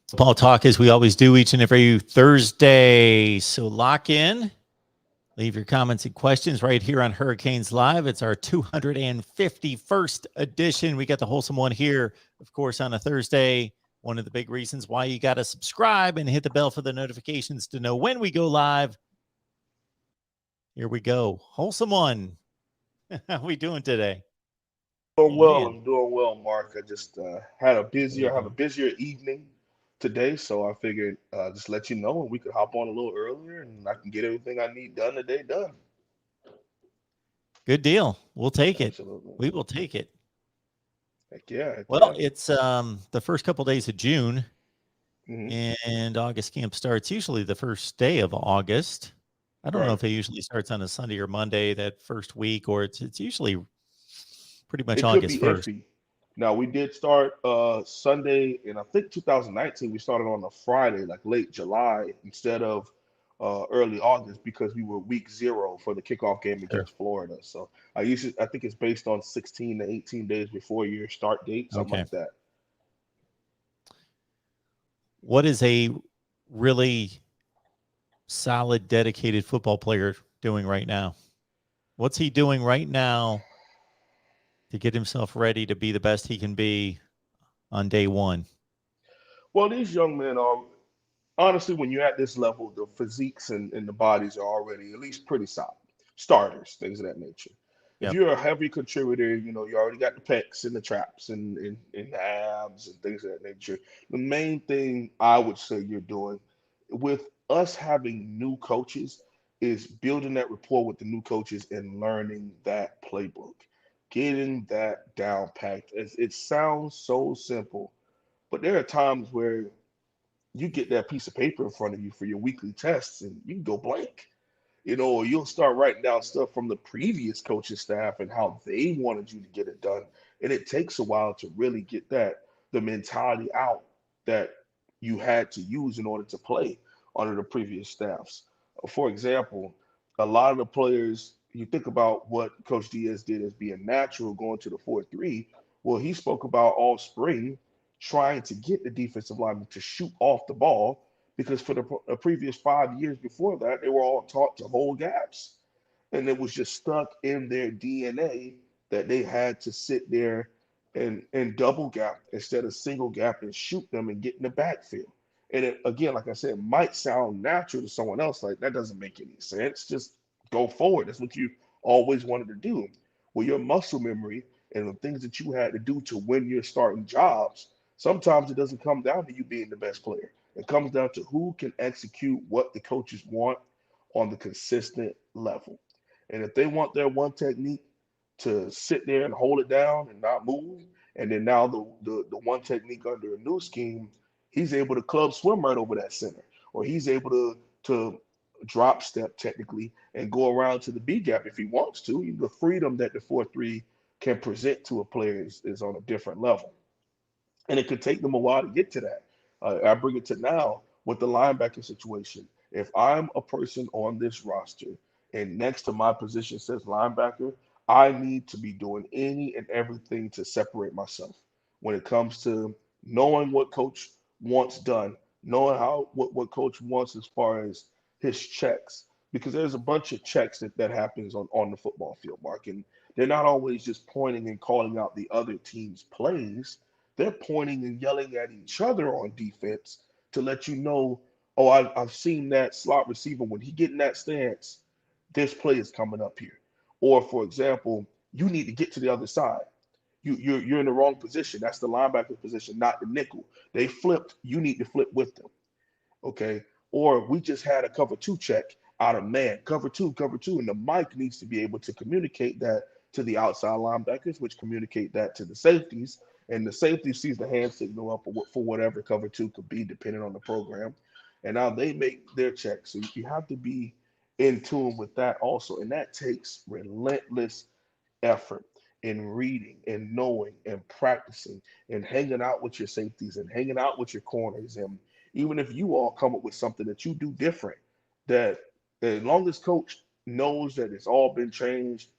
Football talk as we always do each and every Thursday. So lock in, leave your comments and questions right here on Hurricanes Live. It's our 251st edition. We got the wholesome one here, of course, on a Thursday. One of the big reasons why you got to subscribe and hit the bell for the notifications to know when we go live. Here we go. Wholesome one. How we doing today? Doing Oh, well. man. I'm doing well, Mark. I just had a There we busier, have a go. busier evening today, so I figured just let you know, and we could hop on a little earlier, and I can get everything I need done today done. Good deal. We'll take it. Absolutely. We will take it. Heck yeah, heck Well, yeah. it's the first couple days of June, Hmm. and August camp starts usually the first day of August. I don't know Right. if it usually starts on a Sunday or Monday that first week, or it's usually pretty much It could August be 1st. iffy. Now we did start Sunday in I think 2019. We started on a Friday, like late July, instead of early August because we were week zero for the kickoff game Sure. against Florida. So I think it's based on 16 to 18 days before your start date, something Okay. like that. What is a really solid, dedicated football player doing right now? What's he doing right now to get himself ready to be the best he can be on day one? Well, these young men are honestly, when you're at this level, the physiques and the bodies are already at least pretty solid. Starters, things of that nature. If Yep. you're a heavy contributor, you already got the pecs and the traps and the abs and things of that nature. The main thing I would say you're doing with us having new coaches is building that rapport with the new coaches and learning that playbook, getting that down packed. It sounds so simple, but there are times where you get that piece of paper in front of you for your weekly tests and you can go blank. Or you'll start writing down stuff from the previous coaching staff and how they wanted you to get it done. And it takes a while to really get the mentality out that you had to use in order to play under the previous staffs. For example, a lot of the players, you think about what Coach Diaz did as being natural going to the 4-3. Well, he spoke about all spring trying to get the defensive lineman to shoot off the ball because for the previous 5 years before that, they were all taught to hold gaps. And it was just stuck in their DNA that they had to sit there and double gap instead of single gap and shoot them and get in the backfield. And it, again, like I said, might sound natural to someone else. Like that doesn't make any sense. Just go forward. That's what you always wanted to do. Well, your muscle memory and the things that you had to do to win your starting jobs, sometimes it doesn't come down to you being the best player. It comes down to who can execute what the coaches want on the consistent level. And if they want their one technique to sit there and hold it down and not move, and then now the one technique under a new scheme, he's able to club swim right over that center, or he's able to drop step technically and go around to the B gap if he wants to. The freedom that the 4-3 can present to a player is on a different level. And it could take them a while to get to that. I bring it to now with the linebacker situation. If I'm a person on this roster and next to my position says linebacker, I need to be doing any and everything to separate myself when it comes to knowing what coach wants done, knowing what coach wants as far as his checks. Because there's a bunch of checks that happens on the football field, Mark. And they're not always just pointing and calling out the other team's plays, they're pointing and yelling at each other on defense to let you know, oh, I've seen that slot receiver. When he get in that stance, this play is coming up here. Or, for example, you need to get to the other side. You're in the wrong position. That's the linebacker position, not the nickel. They flipped. You need to flip with them. Okay. Or we just had a cover two check out of man, cover two. And the mic needs to be able to communicate that to the outside linebackers, which communicate that to the safeties. And the safety sees the hand signal up for whatever cover two could be, depending on the program. And now they make their check. So you have to be in tune with that also. And that takes relentless effort in reading and knowing and practicing and hanging out with your safeties and hanging out with your corners. And even if you all come up with something that you do different, that as long as coach knows that it's all been changed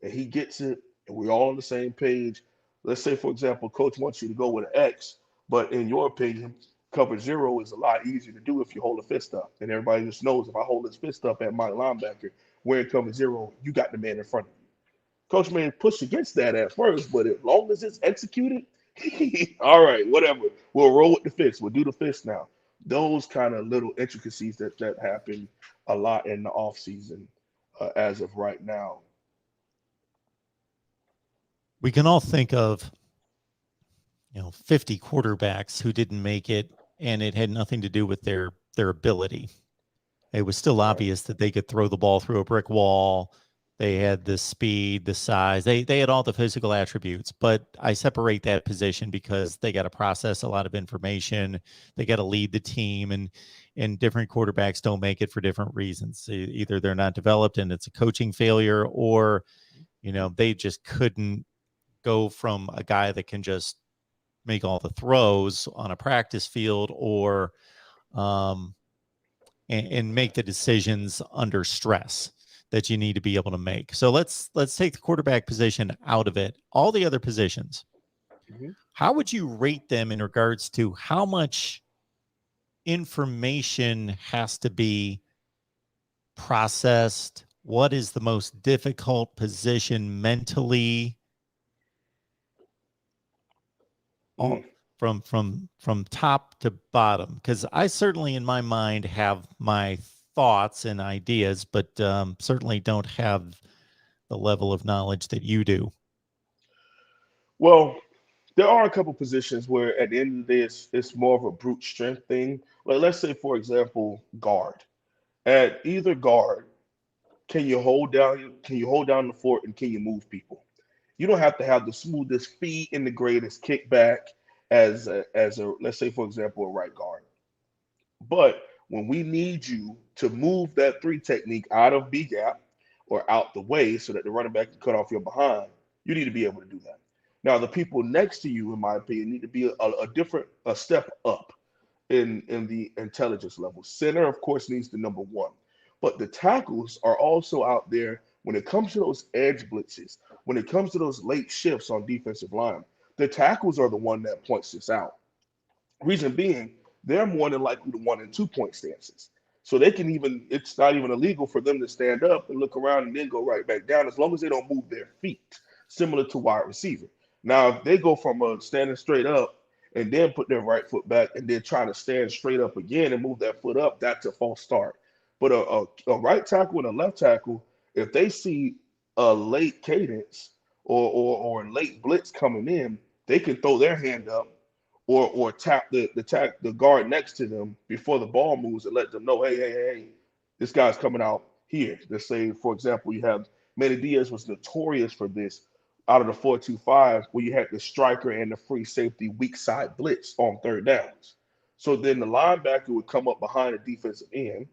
and he gets it and we're all on the same page. Let's say, for example, coach wants you to go with an X, but in your opinion, Cover zero is a lot easier to do if you hold a fist up. And everybody just knows if I hold his fist up at my linebacker, we're in cover zero, you got the man in front of you. Coach may push against that at first, but as long as it's executed, all right, whatever. We'll roll with the fist. We'll do the fist now. Those kind of little intricacies that happen a lot in the offseason as of right now. We can all think of 50 quarterbacks who didn't make it, and it had nothing to do with their ability. It was still obvious that they could throw the ball through a brick wall. They had the speed, the size. They had all the physical attributes, but I separate that position because they got to process a lot of information. They got to lead the team, and different quarterbacks don't make it for different reasons. Either they're not developed and it's a coaching failure, or they just couldn't go from a guy that can just make all the throws on a practice field, or and make the decisions under stress that you need to be able to make. So let's take the quarterback position out of it. All the other positions, how would you rate them in regards to how much information has to be processed? What is the most difficult position mentally? From top to bottom, because I certainly in my mind have my thoughts and ideas, but certainly don't have the level of knowledge that you do. Well, there are a couple positions where at the end of this, it's more of a brute strength thing. Like let's say, for example, guard. At either guard, can you hold down the fort and can you move people? You don't have to have the smoothest feet and the greatest kickback as a let's say for example a right guard. But when we need you to move that three technique out of B gap or out the way so that the running back can cut off your behind, you need to be able to do that. Now the people next to you, in my opinion, need to be a step up in the intelligence level. Center, of course, needs the number one. But the tackles are also out there when it comes to those edge blitzes, when it comes to those late shifts on defensive line. The tackles are the one that points this out. Reason being, they're more than likely the 1 and 2 point stances. So it's not even illegal for them to stand up and look around and then go right back down as long as they don't move their feet, similar to wide receiver. Now, if they go from standing straight up and then put their right foot back and then try to stand straight up again and move that foot up, that's a false start. But a right tackle and a left tackle, if they see a late cadence or a late blitz coming in, they can throw their hand up or tap the guard next to them before the ball moves and let them know, hey, this guy's coming out here. Let's say, for example, you have Manny Diaz was notorious for this out of the 4-2-5, where you had the striker and the free safety weak side blitz on third downs. So then the linebacker would come up behind the defensive end,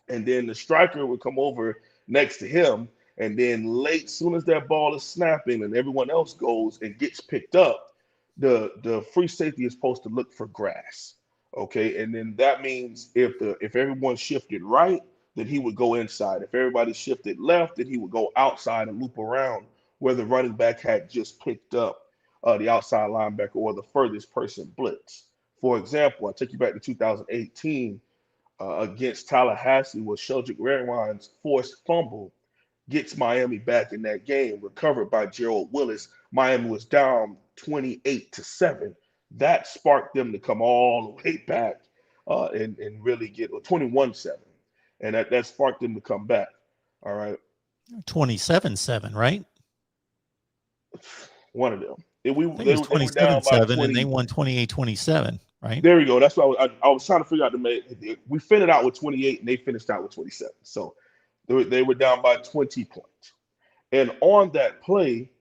and then the striker would come over next to him. And then late, soon as that ball is snapping and everyone else goes and gets picked up, the free safety is supposed to look for grass. Okay, and then that means if everyone shifted right, then he would go inside. If everybody shifted left, then he would go outside and loop around where the running back had just picked up the outside linebacker or the furthest person blitz. For example, I take you back to 2018 against Tallahassee, where Sheldrick Redwine's forced fumble gets Miami back in that game, recovered by Gerald Willis. Miami was down 28-7. That sparked them to come all the way back and really get 21-7. And that sparked them to come back. All right. 27-7, right? One of them. They were 27-7 and they won 28-27, right? There we go. That's what I was trying to figure out. We finished out with 28 and they finished out with 27. So they were down by 20 points. And on that play,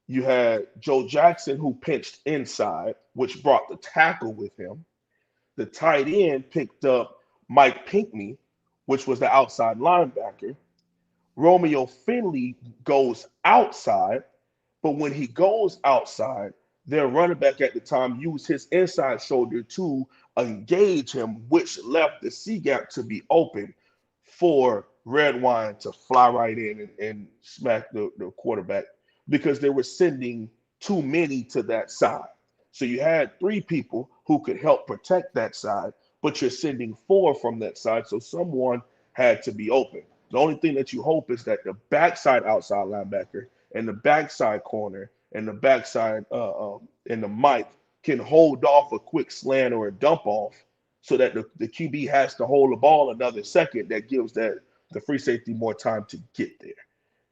you had Joe Jackson, who pinched inside, which brought the tackle with him. The tight end picked up Mike Pinckney, which was the outside linebacker. Romeo Finley goes outside, but when he goes outside, their running back at the time used his inside shoulder to engage him, which left the C gap to be open for Redwine to fly right in and smack the quarterback because they were sending too many to that side. So you had three people who could help protect that side, but you're sending 4 from that side, so someone had to be open. The only thing that you hope is that the backside outside linebacker and the backside corner and the backside and the Mike can hold off a quick slant or a dump off so that the QB has to hold the ball another second. That gives that the free safety more time to get there.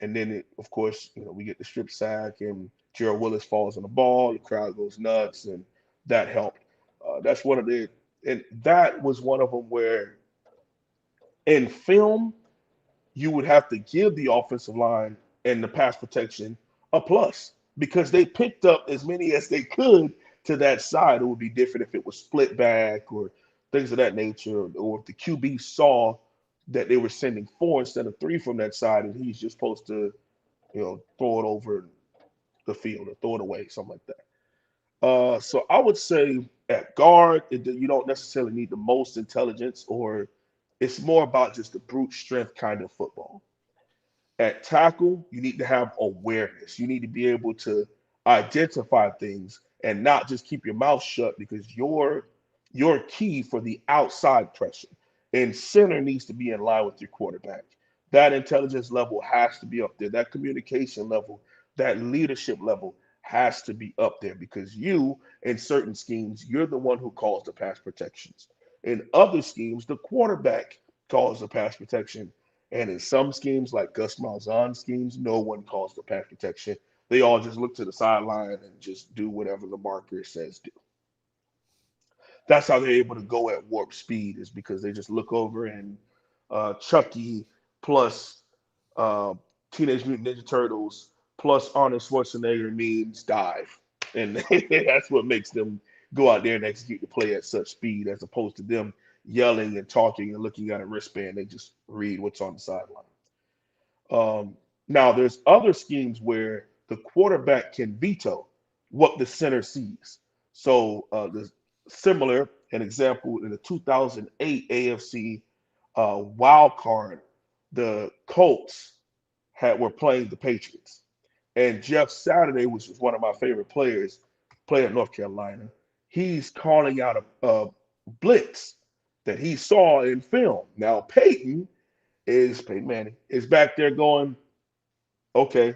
And then, of course, we get the strip sack and Gerald Willis falls on the ball. The crowd goes nuts, and that helped. That's one of the, and that was one of them where in film, you would have to give the offensive line and the pass protection a plus because they picked up as many as they could to that side. It would be different if it was split back or things of that nature, or if the QB saw that they were sending 4 instead of 3 from that side, and he's just supposed to, throw it over the field or throw it away, something like that. So I would say at guard, you don't necessarily need the most intelligence, or it's more about just the brute strength kind of football. At tackle, you need to have awareness. You need to be able to identify things and not just keep your mouth shut because you're key for the outside pressure. And center needs to be in line with your quarterback. That intelligence level has to be up there. That communication level, that leadership level has to be up there because you, in certain schemes, you're the one who calls the pass protections. In other schemes, the quarterback calls the pass protection. And in some schemes, like Gus Malzahn's schemes, no one calls the pass protection. They all just look to the sideline and just do whatever the marker says do. That's how they're able to go at warp speed, is because they just look over and Chucky plus uh, Teenage Mutant Ninja Turtles plus Arnold Schwarzenegger means dive. And that's what makes them go out there and execute the play at such speed as opposed to them yelling and talking and looking at a wristband. They just read what's on the sideline. Now, there's other schemes where the quarterback can veto what the center sees. So, there's similar, an example in the 2008 AFC wild card, the Colts were playing the Patriots, and Jeff Saturday, which is one of my favorite players, played at North Carolina. He's calling out a blitz that he saw in film. Now, Peyton Manning is back there going, okay,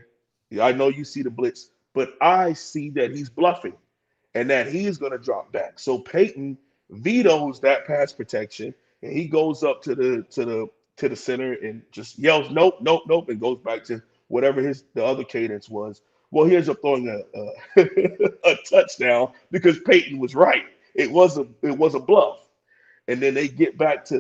I know you see the blitz, but I see that he's bluffing and that he's going to drop back. So Peyton vetoes that pass protection, and he goes up to the center and just yells, "Nope, nope, nope," and goes back to whatever the other cadence was. Well, he ends up throwing a touchdown because Peyton was right. It was a bluff, and then they get back to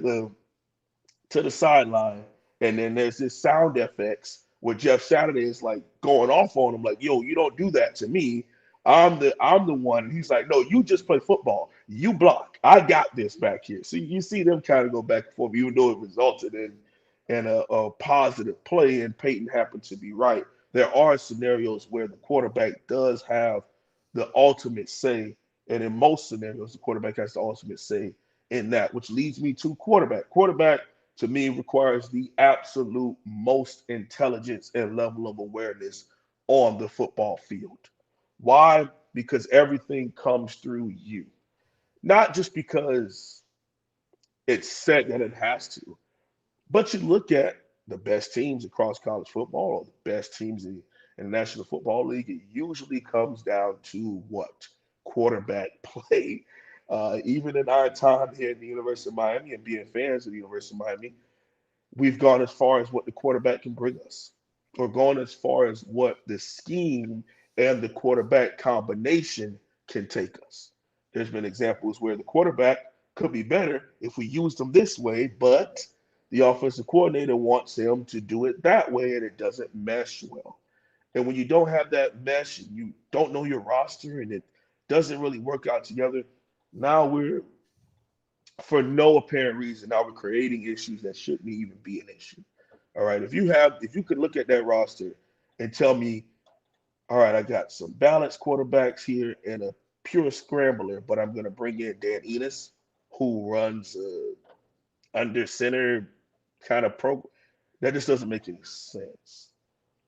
the sideline, and then there's this sound effects where Jeff Saturday is like going off on him, like, "Yo, you don't do that to me. I'm the one." And he's like, "No, you just play football. You block. I got this back here." So you see them kind of go back and forth, even though it resulted in a positive play, and Peyton happened to be right. There are scenarios where the quarterback does have the ultimate say, and in most scenarios, the quarterback has the ultimate say in that, which leads me to quarterback. Quarterback to me requires the absolute most intelligence and level of awareness on the football field. Why? Because everything comes through you. Not just because it's said that it has to, but you look at the best teams across college football or the best teams in the National Football League, it usually comes down to what? Quarterback play. Even in our time here at the University of Miami and being fans of the University of Miami, we've gone as far as what the quarterback can bring us, or gone as far as what the scheme and the quarterback combination can take us. There's been examples where the quarterback could be better if we used him this way, but the offensive coordinator wants him to do it that way, and it doesn't mesh well. And when you don't have that mesh, and you don't know your roster, and it doesn't really work out together, now we're, for no apparent reason, now we're creating issues that shouldn't even be an issue. All right. If you could look at that roster and tell me, all right, I got some balanced quarterbacks here and a pure scrambler, but I'm going to bring in Dan Enos, who runs under center kind of pro. That just doesn't make any sense.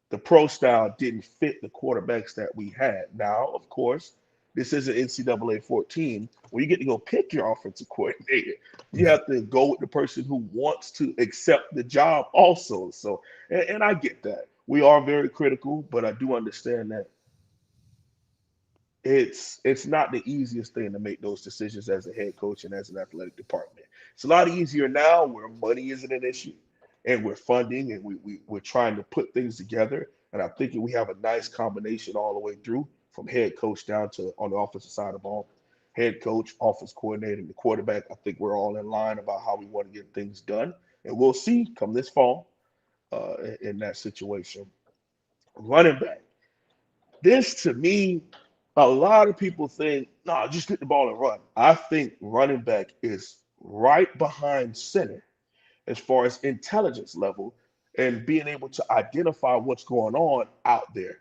The pro style didn't fit the quarterbacks that we had. Now, of course, This isn't NCAA 14 where you get to go pick your offensive coordinator. You have to go with the person who wants to accept the job also. So, and I get that. We are very critical, but I do understand that it's not the easiest thing to make those decisions as a head coach and as an athletic department. It's a lot easier now where money isn't an issue and we're funding and we're trying to put things together. And I'm thinking we have a nice combination all the way through from head coach down to on the offensive side of the ball. Head coach, offense coordinator, and the quarterback. I think we're all in line about how we want to get things done. And we'll see come this fall in that situation. Running back. This to me, a lot of people think, no, nah, just get the ball and run. I think running back is right behind center as far as intelligence level and being able to identify what's going on out there.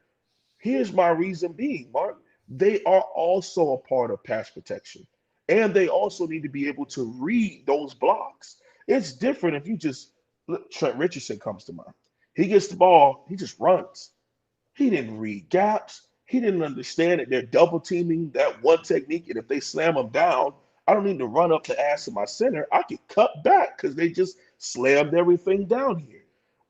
Here's my reason being, Mark. They are also a part of pass protection. And they also need to be able to read those blocks. It's different if you just look, Trent Richardson comes to mind. He gets the ball, he just runs. He didn't read gaps. He didn't understand that they're double teaming that one technique. And if they slam him down, I don't need to run up the ass of my center. I can cut back because they just slammed everything down here.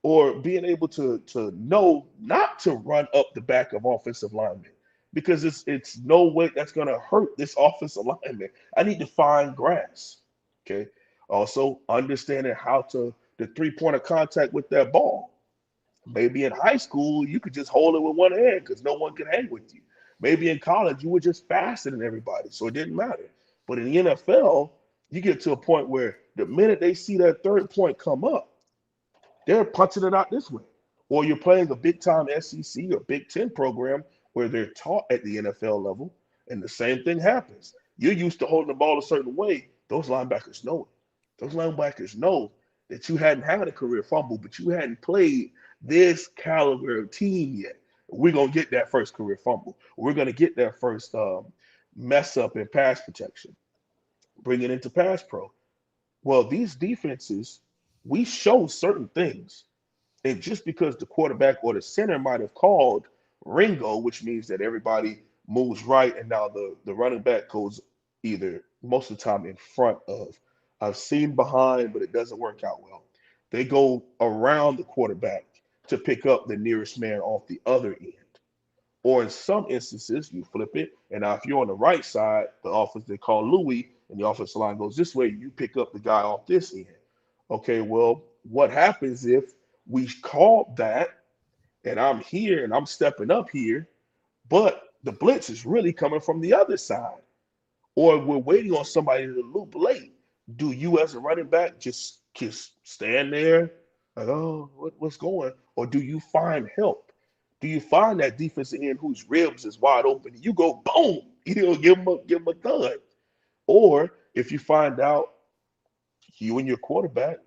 Or being able to know not to run up the back of offensive linemen because it's no way that's going to hurt this offensive lineman. I need to find grass. Okay. Also, understanding how to the 3-point of contact with that ball. Maybe in high school, you could just hold it with one hand because no one could hang with you. Maybe in college, you were just faster than everybody, so it didn't matter. But in the NFL, you get to a point where the minute they see that third point come up, they're punching it out this way. Or you're playing a big time SEC or Big Ten program where they're taught at the NFL level, and the same thing happens. You're used to holding the ball a certain way. Those linebackers know it. Those linebackers know that you hadn't had a career fumble, but you hadn't played this caliber of team yet. We're going to get that first career fumble. We're going to get that first mess up in pass protection. Bring it into pass pro. Well, these defenses, we show certain things. And just because the quarterback or the center might have called Ringo, which means that everybody moves right, and now the running back goes either most of the time in front of. I've seen behind, but it doesn't work out well. They go around the quarterback to pick up the nearest man off the other end. Or in some instances, you flip it, and now if you're on the right side, the offense they call Louis, and the offensive line goes this way, you pick up the guy off this end. Okay, well, what happens if we called that, and I'm here and I'm stepping up here, but the blitz is really coming from the other side? Or we're waiting on somebody to loop late. Do you, as a running back, just stand there like, oh, what's going? Or do you find help? Do you find that defensive end whose ribs is wide open? And you go boom, give him a thud. Or if you find out you and your quarterback,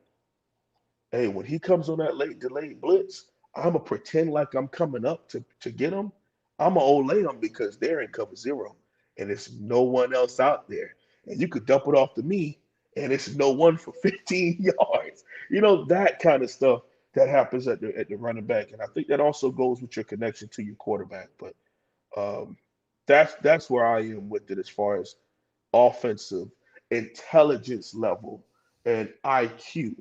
hey, when he comes on that late delayed blitz, I'm gonna pretend like I'm coming up to get him. I'm gonna olay him because they're in cover zero, and it's no one else out there. And you could dump it off to me, and it's no one for 15 yards. That kind of stuff that happens at the running back, and I think that also goes with your connection to your quarterback. But um, that's where I am with it as far as offensive intelligence level and IQ.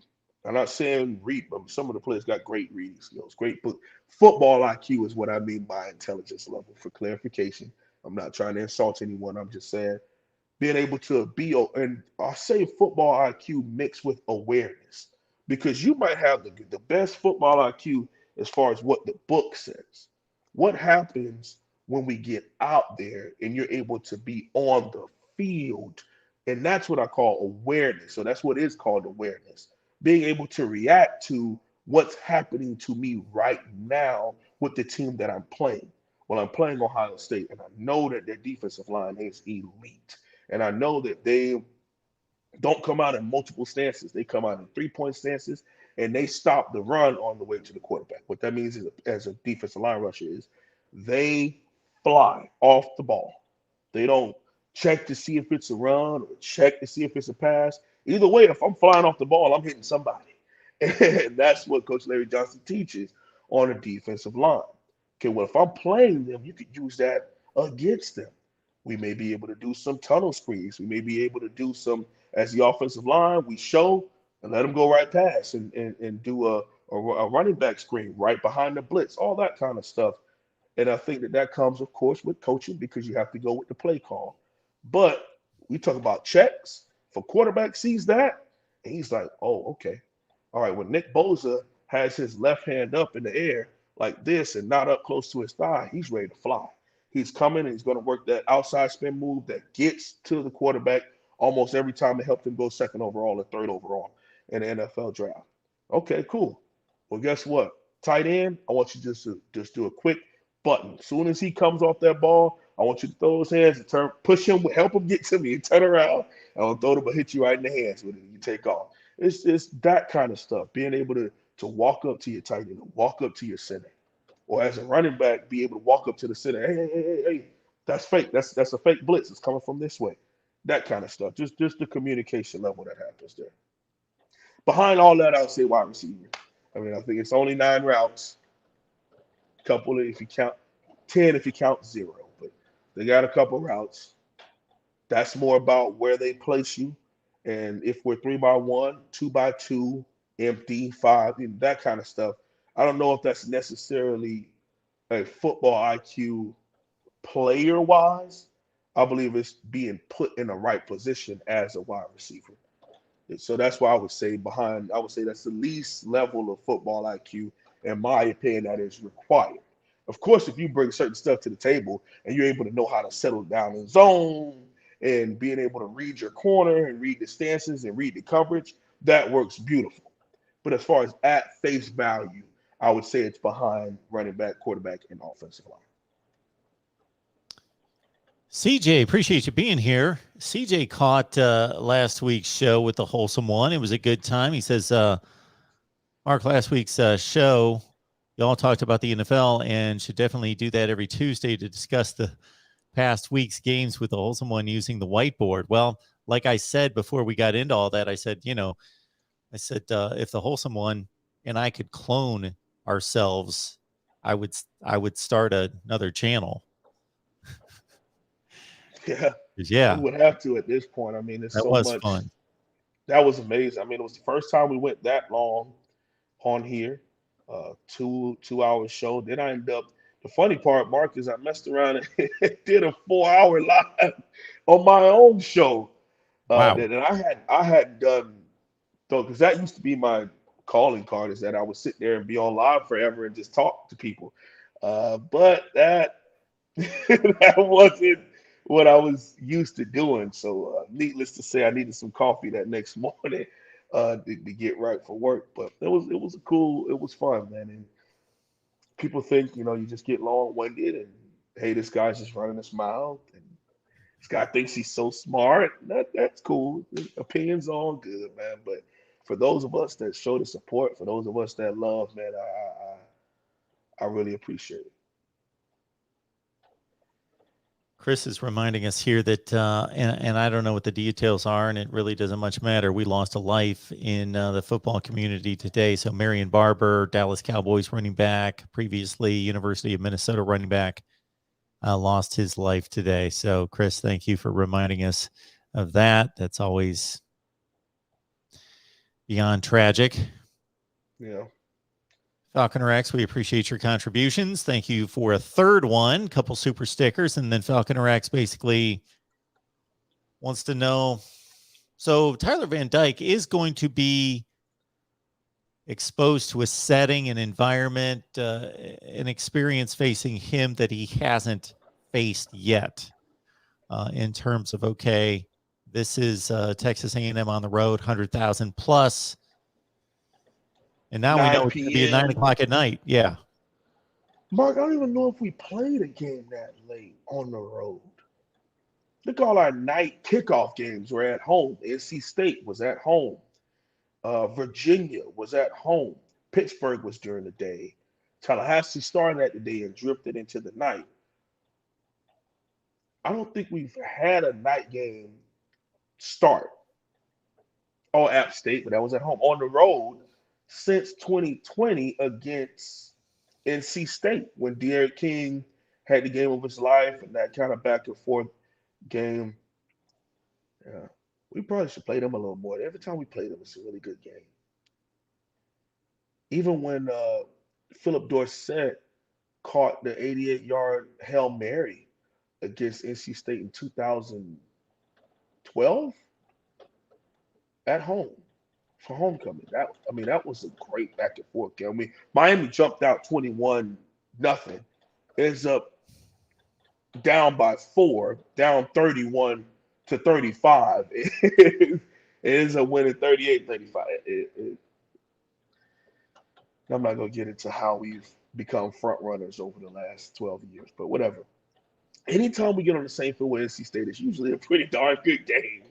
I'm not saying read, but some of the players got great reading skills, great book. Football IQ is what I mean by intelligence level. For clarification, I'm not trying to insult anyone. I'm just saying being able to be, and I say football IQ mixed with awareness, because you might have the best football IQ as far as what the book says. What happens when we get out there and you're able to be on the field? And that's what I call awareness. So that's what is called awareness. Being able to react to what's happening to me right now with the team that I'm playing. Well, I'm playing Ohio State, and I know that their defensive line is elite. And I know that they don't come out in multiple stances. They come out in 3-point stances, and they stop the run on the way to the quarterback. What that means is, as a defensive line rusher, is they fly off the ball. They don't check to see if it's a run or check to see if it's a pass. Either way, if I'm flying off the ball, I'm hitting somebody. And that's what Coach Larry Johnson teaches on a defensive line. Okay, well, if I'm playing them, you could use that against them. We may be able to do some tunnel screens. We may be able to do some, as the offensive line, we show and let them go right past and do a running back screen right behind the blitz, all that kind of stuff. And I think that comes, of course, with coaching because you have to go with the play call. But we talk about checks. For quarterback sees that, and he's like, oh, okay. All right, when Nick Bosa has his left hand up in the air like this and not up close to his thigh, he's ready to fly. He's coming and he's going to work that outside spin move that gets to the quarterback almost every time it helped him go second overall or third overall in the NFL draft. Okay, cool. Well, guess what? Tight end, I want you just do a quick button. As soon as he comes off that ball, I want you to throw his hands and push him, help him get to me, and turn around. And I'll throw him, hit you right in the hands with it. And you take off. It's that kind of stuff. Being able to walk up to your tight end, walk up to your center, or as a running back, be able to walk up to the center. Hey, that's fake. That's a fake blitz. It's coming from this way. That kind of stuff. Just the communication level that happens there. Behind all that, I would say wide receiver. I mean, I think it's only 9 routes. Couple if you count 10 if you count 0, but they got a couple routes. That's more about where they place you, and if we're 3x1, 2x2, empty 5, that kind of stuff. I don't know if that's necessarily a football IQ player wise. I believe it's being put in the right position as a wide receiver. So that's why I would say that's the least level of football IQ, in my opinion, that is required. Of course, if you bring certain stuff to the table and you're able to know how to settle down in zone and being able to read your corner and read the stances and read the coverage, that works beautiful. But as far as at face value, I would say it's behind running back, quarterback, and offensive line. CJ, appreciate you being here. CJ caught last week's show with the Wholesome One. It was a good time. He says, Mark, last week's show, y'all talked about the NFL and should definitely do that every Tuesday to discuss the past week's games with the Wholesome One using the whiteboard. Well, like I said before we got into all that, I said, if the Wholesome One and I could clone ourselves, I would start another channel. Yeah, we would have to at this point. I mean, it's that so was much fun. That was amazing. I mean, it was the first time we went that long on here, 2 hour show. Then I ended up. The funny part, Mark, is I messed around and did a 4 hour live on my own show. Wow. That I hadn't done though, because that used to be my calling card. Is that I would sit there and be on live forever and just talk to people. But that that wasn't what I was used to doing. So, needless to say, I needed some coffee that next morning to get right for work. But it was fun, man. And people think, you just get long-winded and hey, this guy's just running his mouth, and this guy thinks he's so smart. That's cool. Opinions all good, man. But for those of us that show the support, for those of us that love, man, I really appreciate it. Chris is reminding us here that, and I don't know what the details are, and it really doesn't much matter. We lost a life in the football community today. So Marion Barber, Dallas Cowboys running back, previously University of Minnesota running back, lost his life today. So Chris, thank you for reminding us of that. That's always beyond tragic. Yeah. Falconer X, we appreciate your contributions. Thank you for a third one, couple super stickers, and then Falconer X basically wants to know. So Tyler Van Dyke is going to be exposed to a setting, an environment, an experience facing him that he hasn't faced yet. In terms of, okay, this is Texas A&M on the road, 100,000 plus. And now we know it's going to be at 9 o'clock at night. Yeah. Mark, I don't even know if we played a game that late on the road. Look, all our night kickoff games were at home. NC State was at home. Virginia was at home. Pittsburgh was during the day. Tallahassee started at the day and drifted into the night. I don't think we've had a night game start. Oh, App State, but that was at home. On the road since 2020 against NC State when De'Aaron King had the game of his life and that kind of back and forth game. Yeah, we probably should play them a little more. Every time we play them, it's a really good game. Even when Philip Dorsett caught the 88-yard Hail Mary against NC State in 2012 at home for homecoming. That was a great back and forth game. I mean, Miami jumped out 21 nothing, ends up down by 4, down 31 to 35. It ends up winning 38-35. I'm not gonna get into how we've become front runners over the last 12 years, but whatever. Anytime we get on the same field with NC State, it's usually a pretty darn good game.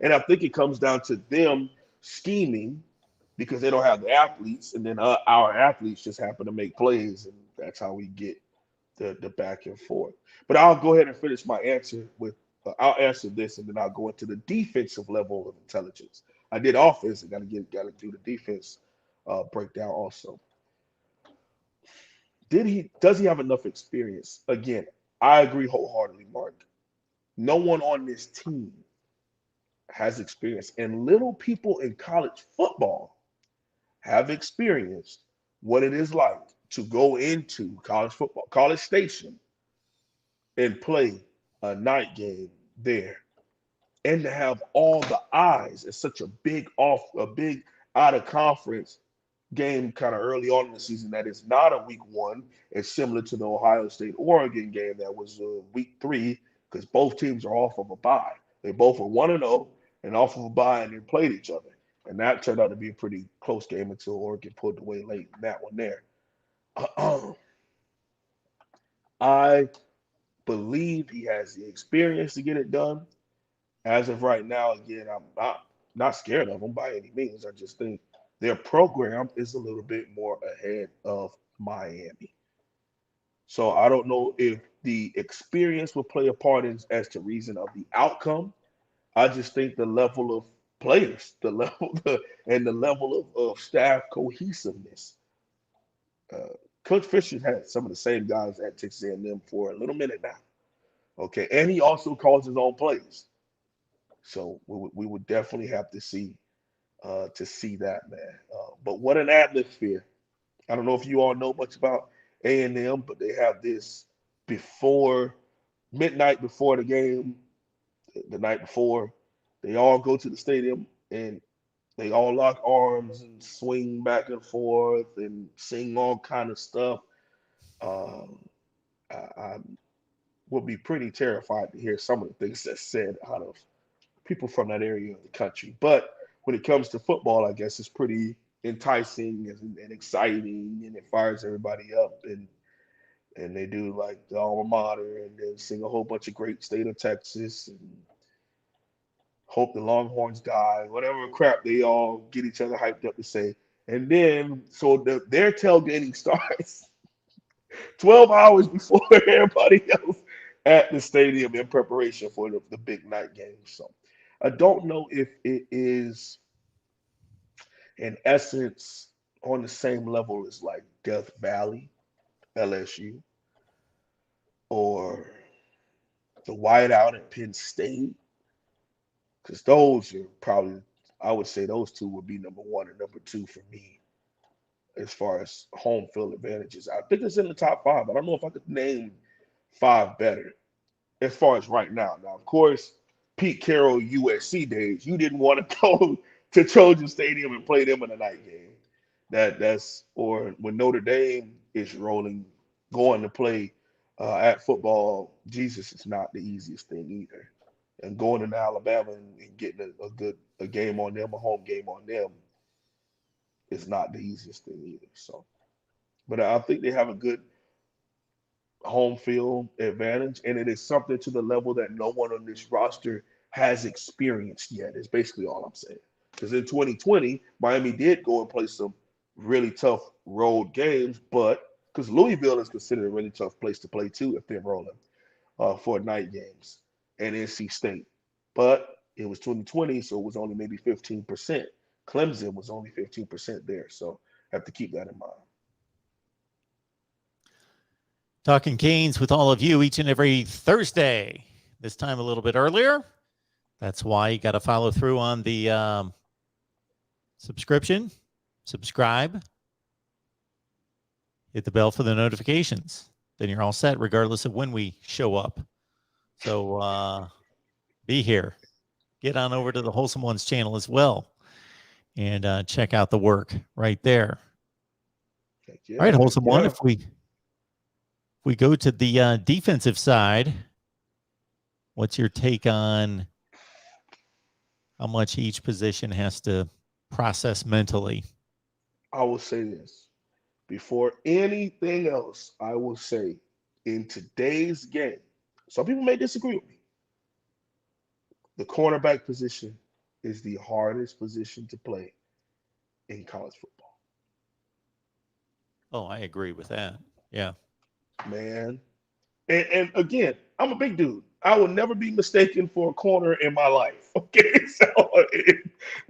And I think it comes down to them scheming because they don't have the athletes, and then our athletes just happen to make plays, and that's how we get the back and forth. But I'll go ahead and finish my answer with I'll answer this, and then I'll go into the defensive level of intelligence. I did offense, and got to do the defense breakdown also. Does he have enough experience? Again, I agree wholeheartedly, Mark. No one on this team has experience, and little people in college football have experienced what it is like to go into college football, College Station, and play a night game there, and to have all the eyes at such a big out of conference game kind of early on in the season that is not a week 1. It's similar to the Ohio State Oregon game that was week 3 because both teams are off of a bye. They both were 1-0 and off of a bye and then played each other. And that turned out to be a pretty close game until Oregon pulled away late in that one there. I believe he has the experience to get it done. As of right now, again, I'm not scared of them by any means. I just think their program is a little bit more ahead of Miami. So I don't know if the experience will play a part as to reason of the outcome. I just think the level of players, and the level of staff cohesiveness. Uh, Coach Fisher's had some of the same guys at Texas A&M for a little minute now. Okay, and he also calls his own plays. So we would definitely have to see that, man. But what an atmosphere! I don't know if you all know much about A&M, but they have this before midnight before the game, the night before, they all go to the stadium and they all lock arms and swing back and forth and sing all kind of stuff. Um, I would be pretty terrified to hear some of the things that's said out of people from that area of the country. But when it comes to football, I guess it's pretty enticing and exciting, and it fires everybody up. And they do like the alma mater, and they sing a whole bunch of great state of Texas, and hope the Longhorns die, whatever crap they all get each other hyped up to say. And then, so their tailgating starts 12 hours before everybody else at the stadium in preparation for the big night game. So I don't know if it is, in essence, on the same level as like Death Valley, LSU, or the whiteout at Penn State, because those are probably, I would say those two would be number 1 and number 2 for me as far as home field advantages. I think it's in the top 5. I don't know if I could name 5 better as far as right now. Now, of course, Pete Carroll USC days, you didn't want to go to Trojan Stadium and play them in a night game. That's or when Notre Dame is going to play at football. Jesus, is not the easiest thing either. And going into Alabama and getting a game on them, a home game on them, is not the easiest thing either. So, but I think they have a good home field advantage, and it is something to the level that no one on this roster has experienced yet. Is basically all I'm saying. Because in 2020, Miami did go and play some really tough road games, but because Louisville is considered a really tough place to play too if they're rolling for night games, and NC State. But it was 2020, so it was only maybe 15%. Clemson was only 15% there, so have to keep that in mind. Talking Canes with all of you each and every Thursday. this time a little bit earlier. That's why you got to follow through on the subscription, subscribe, hit the bell for the notifications. Then you're all set regardless of when we show up. So be here. Get on over to the Wholesome Ones channel as well and check out the work right there. Yeah, all right, Wholesome yeah. One, if we go to the defensive side, what's your take on how much each position has to process mentally? I will say this. Before anything else, I will say in today's game, some people may disagree with me. The cornerback position is the hardest position to play in college football. Oh, I agree with that. Yeah. Man. And again, I'm a big dude. I will never be mistaken for a corner in my life. Okay. So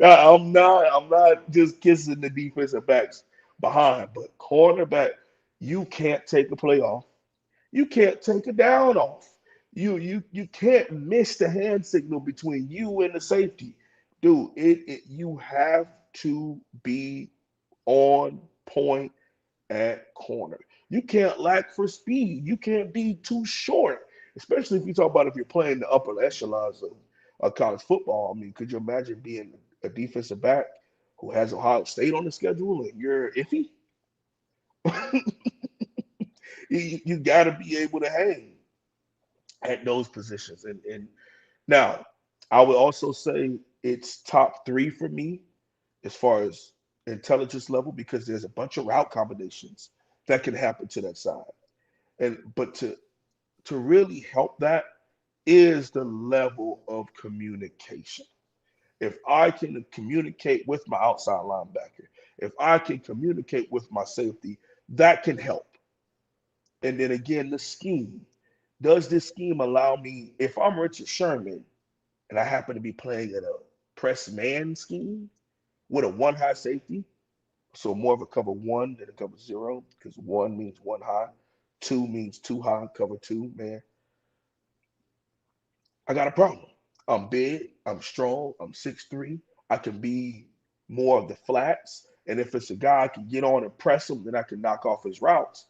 I'm not just kissing the defensive backs behind, but cornerback, you can't take a play off. You can't take a down off. You can't miss the hand signal between you and the safety. Dude, you have to be on point at corner. You can't lack for speed. You can't be too short, especially if you talk about if you're playing the upper echelons of college football. I mean, could you imagine being a defensive back who has Ohio State on the schedule and you're iffy? You got to be able to hang at those positions. And now, I would also say it's top three for me as far as intelligence level because there's a bunch of route combinations that can happen to that side. And but to really help that is the level of communication. If I can communicate with my outside linebacker, if I can communicate with my safety, that can help. And then again, the scheme. Does this scheme allow me, if I'm Richard Sherman and I happen to be playing in a press man scheme with a one high safety, so more of a cover one than a cover zero, because one means one high, two means two high, cover two, man. I got a problem. I'm big, I'm strong, I'm 6'3". I can be more of the flats. And if it's a guy I can get on and press him, then I can knock off his routes.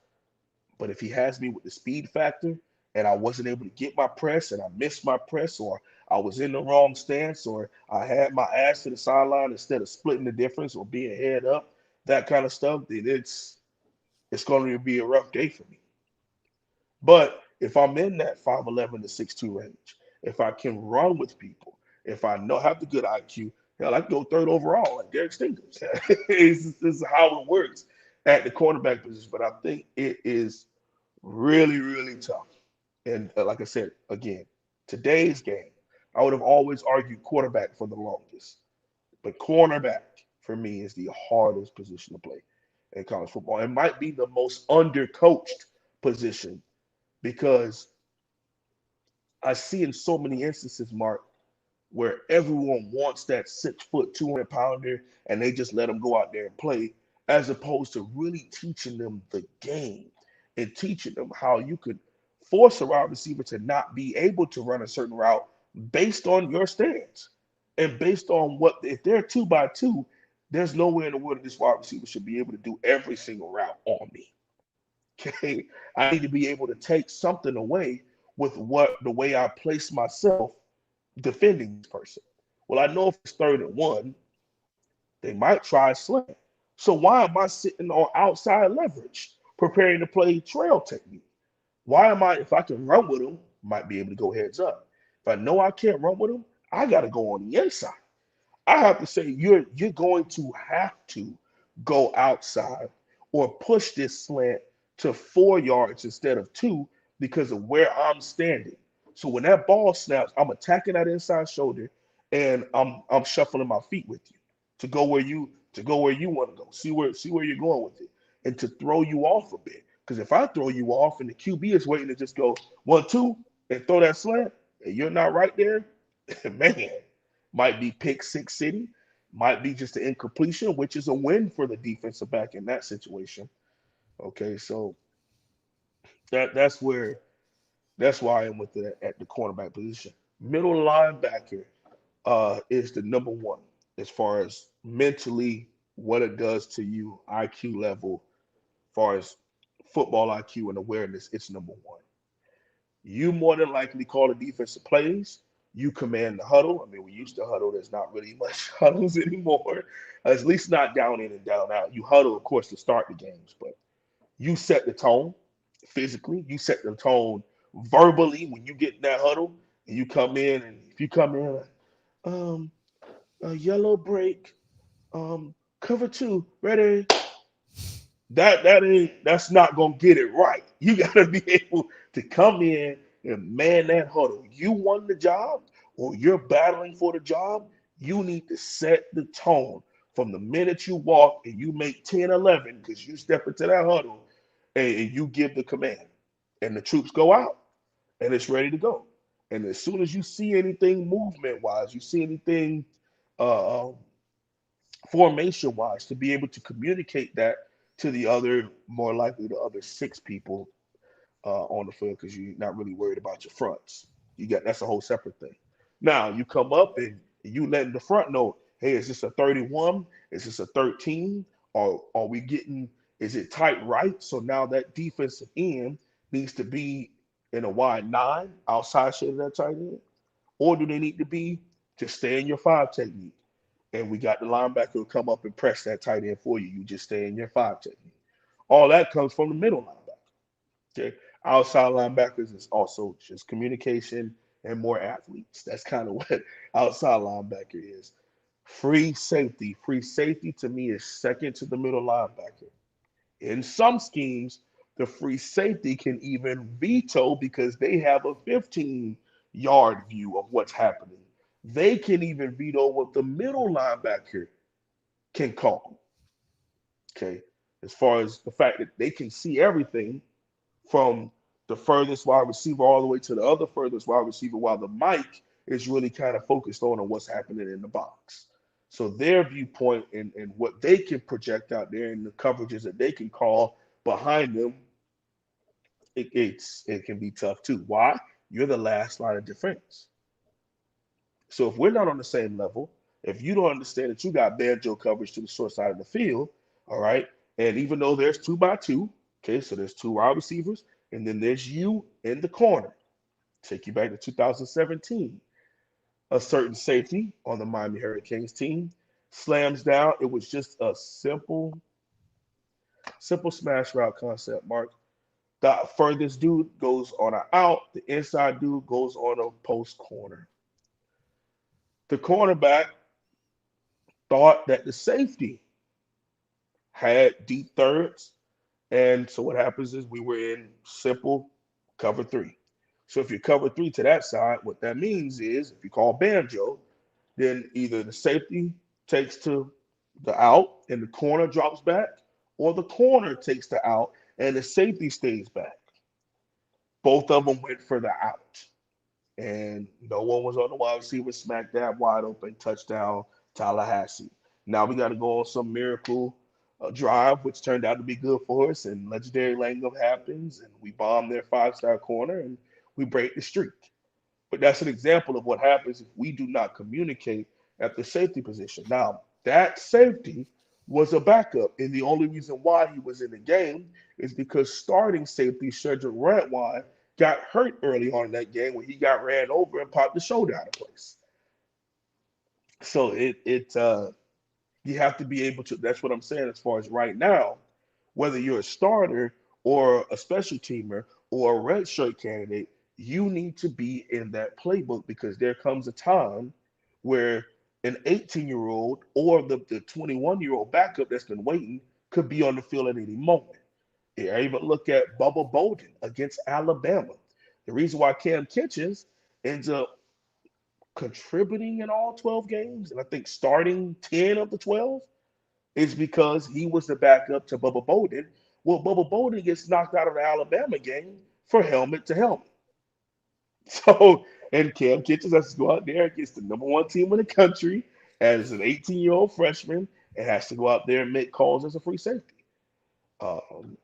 But if he has me with the speed factor and I wasn't able to get my press and I missed my press or I was in the wrong stance or I had my ass to the sideline instead of splitting the difference or being head up, that kind of stuff, then it's going to be a rough day for me. But if I'm in that 5'11 to 6'2 range, if I can run with people, if I know have the good IQ, hell, I can go third overall like Derek Stingers. This is how it works at the cornerback position. But I think it is really, really tough. And like I said, again, today's game, I would have always argued quarterback for the longest. But cornerback for me is the hardest position to play in college football. It might be the most undercoached position because I see in so many instances, Mark, where everyone wants that 6 foot, 200 pounder, and they just let them go out there and play, as opposed to really teaching them the game and teaching them how you could force a wide receiver to not be able to run a certain route based on your stance and based on what, if they're 2 by 2, there's nowhere in the world that this wide receiver should be able to do every single route on me. Okay, I need to be able to take something away with what the way I place myself defending this person. Well, I know if it's 3rd and 1, they might try a slant. So why am I sitting on outside leverage, preparing to play trail technique? Why am I, if I can run with them, might be able to go heads up. If I know I can't run with them, I got to go on the inside. I have to say you're going to have to go outside or push this slant to 4 yards instead of 2 because of where I'm standing. So when that ball snaps, I'm attacking that inside shoulder and I'm shuffling my feet with you to go where you want to go. See where you're going with it. And to throw you off a bit. Because if I throw you off and the QB is waiting to just go 1-2 and throw that slant, and you're not right there, man, might be pick six city, might be just an incompletion, which is a win for the defensive back in that situation. Okay, so that's where That's why I am with it at the cornerback position. Middle linebacker is the number one as far as mentally what it does to you, IQ level, as far as football IQ and awareness. It's number one. You more than likely call the defensive plays. You command the huddle. I mean, we used to huddle. There's not really much huddles anymore, at least not down in and down out. You huddle, of course, to start the games, but you set the tone physically. You set the tone verbally when you get in that huddle and you come in. And if you come in, um, a yellow break, cover two, ready, that's not gonna get it right. You gotta be able to come in and man that huddle. You won the job or you're battling for the job, you need to set the tone from the minute you walk and you make 10, 11, because you step into that huddle and you give the command. And the troops go out and it's ready to go. And as soon as you see anything movement wise, you see anything uh, formation wise, to be able to communicate that to the other, more likely the other six people on the field, because you're not really worried about your fronts. That's a whole separate thing. Now you come up and you let the front know, hey, is this a 31? Is this a 13? Or are we getting? Is it tight right? So now that defensive end needs to be in a wide nine outside shade of that tight end, or do they need to be to stay in your five technique? And we got the linebacker who come up and press that tight end for you. You just stay in your five technique. All that comes from the middle linebacker. Okay. Outside linebackers is also just communication and more athletes. That's kind of what outside linebacker is. Free safety. Free safety to me is second to the middle linebacker. In some schemes, the free safety can even veto because they have a 15-yard view of what's happening. They can even veto what the middle linebacker can call. Okay. As far as the fact that they can see everything from the furthest wide receiver all the way to the other furthest wide receiver, while the mic is really kind of focused on what's happening in the box. So their viewpoint and what they can project out there and the coverages that they can call behind them, it can be tough too. Why? You're the last line of defense. So if we're not on the same level, if you don't understand that you got banjo coverage to the short side of the field, all right, and even though there's 2 by 2, okay, so there's 2 wide receivers, and then there's you in the corner. Take you back to 2017. A certain safety on the Miami Hurricanes team slams down. It was just a simple smash route concept, Mark. The furthest dude goes on an out, the inside dude goes on a post corner. The cornerback thought that the safety had deep thirds. And so what happens is we were in simple cover three. So if you cover three to that side, what that means is if you call banjo, then either the safety takes to the out and the corner drops back, or the corner takes the out and the safety stays back. Both of them went for the out. And no one was on the wide receiver, smack dab wide open, touchdown, Tallahassee. Now we got to go on some miracle drive, which turned out to be good for us, and legendary Langham happens, and we bomb their 5-star corner, and we break the streak. But that's an example of what happens if we do not communicate at the safety position. Now, that safety was a backup, and the only reason why he was in the game is because starting safety Cedric Redwine got hurt early on in that game when he got ran over and popped the shoulder out of place. So you have to be able to. That's what I'm saying as far as right now, whether you're a starter or a special teamer or a red shirt candidate, you need to be in that playbook, because there comes a time where an 18-year-old or the 21-year-old backup that's been waiting could be on the field at any moment. I even look at Bubba Bolden against Alabama. The reason why Cam Kitchens ends up contributing in all 12 games, and I think starting 10 of the 12, is because he was the backup to Bubba Bolden. Well, Bubba Bolden gets knocked out of the Alabama game for helmet to helmet. So, and Cam Kitchens has to go out there against the number one team in the country as an 18-year-old freshman and has to go out there and make calls as a free safety. Um,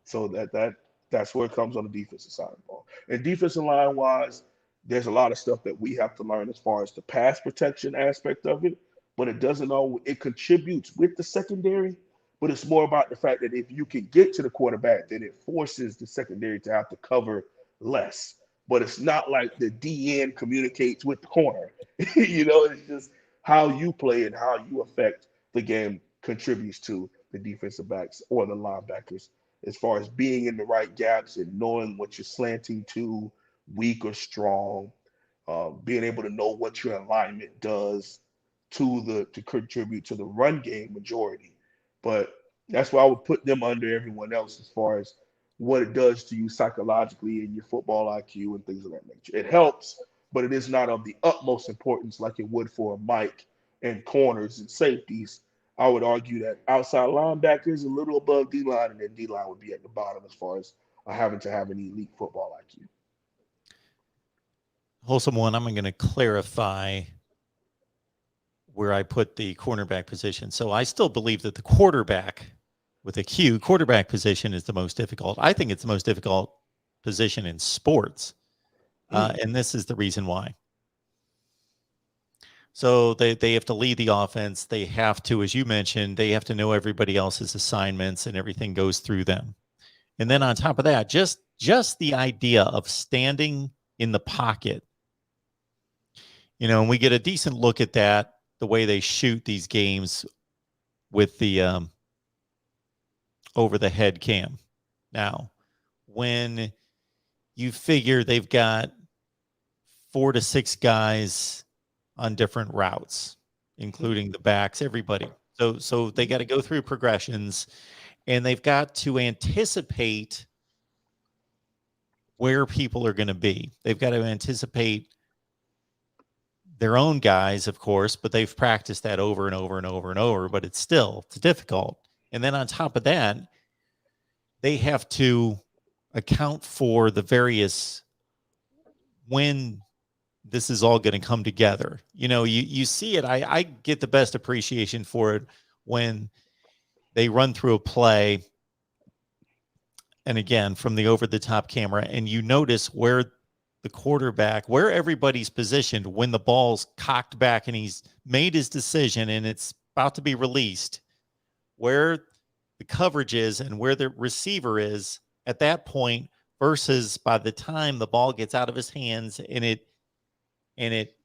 so that That's where it comes on the defensive side of the ball. And defensive line wise, there's a lot of stuff that we have to learn as far as the pass protection aspect of it, but it doesn't always, it contributes with the secondary, but it's more about the fact that if you can get to the quarterback, then it forces the secondary to have to cover less. But it's not like the DN communicates with the corner. It's just how you play and how you affect the game contributes to the defensive backs or the linebackers as far as being in the right gaps and knowing what you're slanting to, weak or strong, being able to know what your alignment does to contribute to the run game majority. But that's why I would put them under everyone else as far as what it does to you psychologically and your football IQ and things of that nature. It helps, but it is not of the utmost importance like it would for Mike and corners and safeties. I would argue that outside linebackers a little above D line, and then D line would be at the bottom as far as having to have an elite football IQ. Wholesome one, I'm going to clarify where I put the cornerback position. So I still believe that the quarterback with a Q, quarterback position is the most difficult. I think it's the most difficult position in sports. And this is the reason why. So they have to lead the offense. They have to, as you mentioned, they have to know everybody else's assignments and everything goes through them. And then on top of that, just the idea of standing in the pocket, and we get a decent look at that, the way they shoot these games with the over the head cam. Now, when you figure they've got 4 to 6 guys on different routes, including the backs, everybody. So they got to go through progressions, and they've got to anticipate where people are going to be. They've got to anticipate their own guys, of course, but they've practiced that over and over and over and over, but it's difficult. And then on top of that, they have to account for the various when this is all going to come together. You see it. I get the best appreciation for it when they run through a play. And again, from the over the top camera, and you notice where the quarterback, where everybody's positioned when the ball's cocked back and he's made his decision and it's about to be released, where the coverage is and where the receiver is at that point versus by the time the ball gets out of his hands and it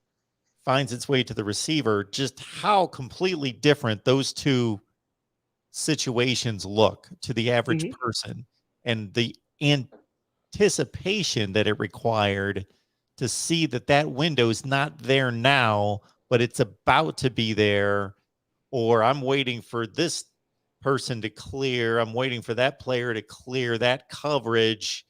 finds its way to the receiver, just how completely different those two situations look to the average person, and the anticipation that it required to see that window is not there now, but it's about to be there, or I'm waiting for this person to clear, I'm waiting for that player to clear that coverage,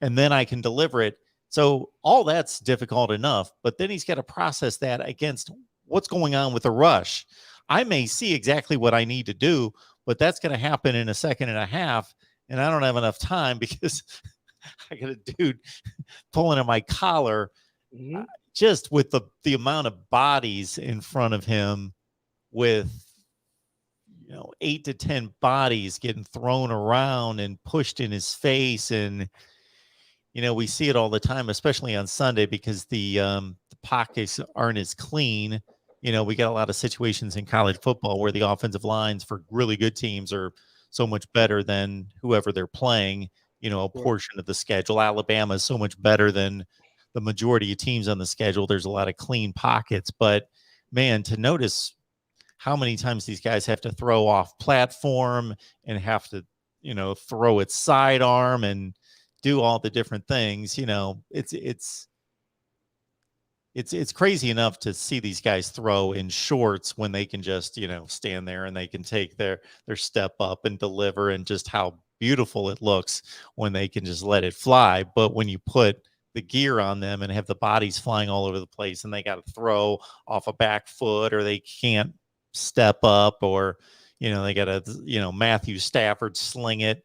and then I can deliver it. So all that's difficult enough, but then he's got to process that against what's going on with the rush. I may see exactly what I need to do, but that's going to happen in a second and a half, and I don't have enough time because I got a dude pulling at my collar, just with the amount of bodies in front of him, with 8 to 10 bodies getting thrown around and pushed in his face. And we see it all the time, especially on Sunday, because the pockets aren't as clean. We got a lot of situations in college football where the offensive lines for really good teams are so much better than whoever they're playing, a portion of the schedule. Alabama is so much better than the majority of teams on the schedule. There's a lot of clean pockets, but man, to notice how many times these guys have to throw off platform and have to, throw its sidearm and do all the different things, it's crazy enough to see these guys throw in shorts when they can just, stand there and they can take their step up and deliver, and just how beautiful it looks when they can just let it fly. But when you put the gear on them and have the bodies flying all over the place, and they got to throw off a back foot, or they can't step up, or they got to Matthew Stafford sling it,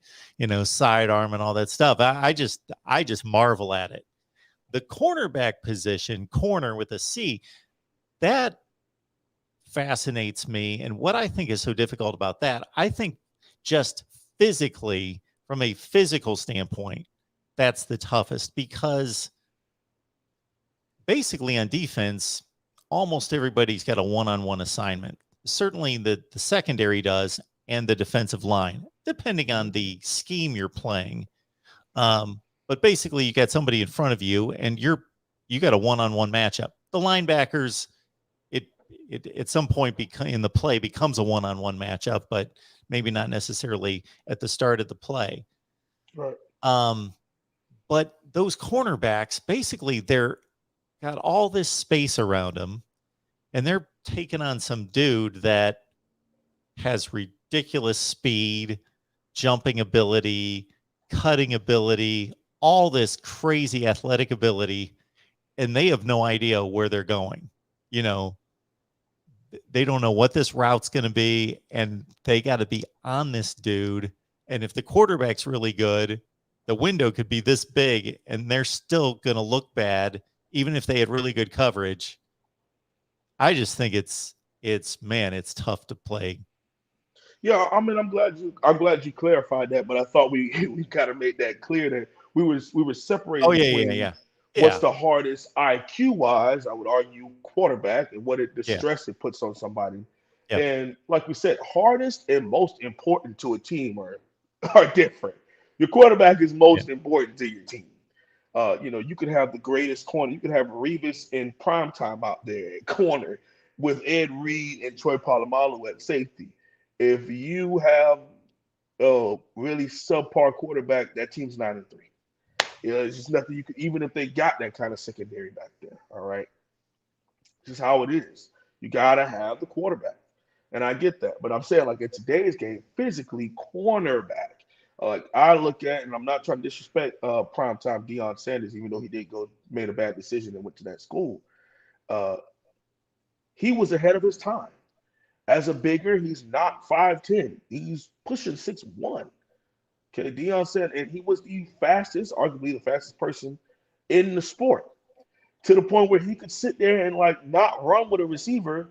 sidearm and all that stuff. I just marvel at it. The cornerback position, corner with a C, that fascinates me. And what I think is so difficult about that, I think just physically, from a physical standpoint, that's the toughest, because basically on defense, almost everybody's got a one-on-one assignment. Certainly the secondary does, and the defensive line, depending on the scheme you're playing. But basically, you got somebody in front of you, and you got a one-on-one matchup. The linebackers, it at some point in the play becomes a one-on-one matchup, but maybe not necessarily at the start of the play. Right. But those cornerbacks, basically, they're got all this space around them, and they're taking on some dude that has ridiculous speed, jumping ability, cutting ability, all this crazy athletic ability, and they have no idea where they're going. You know, they don't know what this route's going to be, and they got to be on this dude. And if the quarterback's really good, the window could be this big, and they're still going to look bad, even if they had really good coverage. I just think it's tough to play. Yeah, I mean, I'm glad you clarified that, but I thought we we kind of made that clear that we were separating Oh yeah, yeah, between yeah, what's yeah, the hardest IQ wise, I would argue, quarterback, and the yeah, stress it puts on somebody. yep, And like we said, hardest and most important to a team are different. Your quarterback is yeah, most important to your team. You could have the greatest corner. You could have Revis in prime time out there at corner with Ed Reed and Troy Polamalu at safety. If you have a really subpar quarterback, that team's 9-3. It's just nothing you could, even if they got that kind of secondary back there. All right. This is how it is. You gotta have the quarterback. And I get that. But I'm saying, like, in today's game, physically, cornerback. Like, I look at, and I'm not trying to disrespect primetime Deion Sanders, even though he did made a bad decision and went to that school. Uh, he was ahead of his time. As a bigger, he's not 5'10. He's pushing 6'1. Okay, Deion said, and he was the fastest, arguably the fastest person in the sport, to the point where he could sit there and like not run with a receiver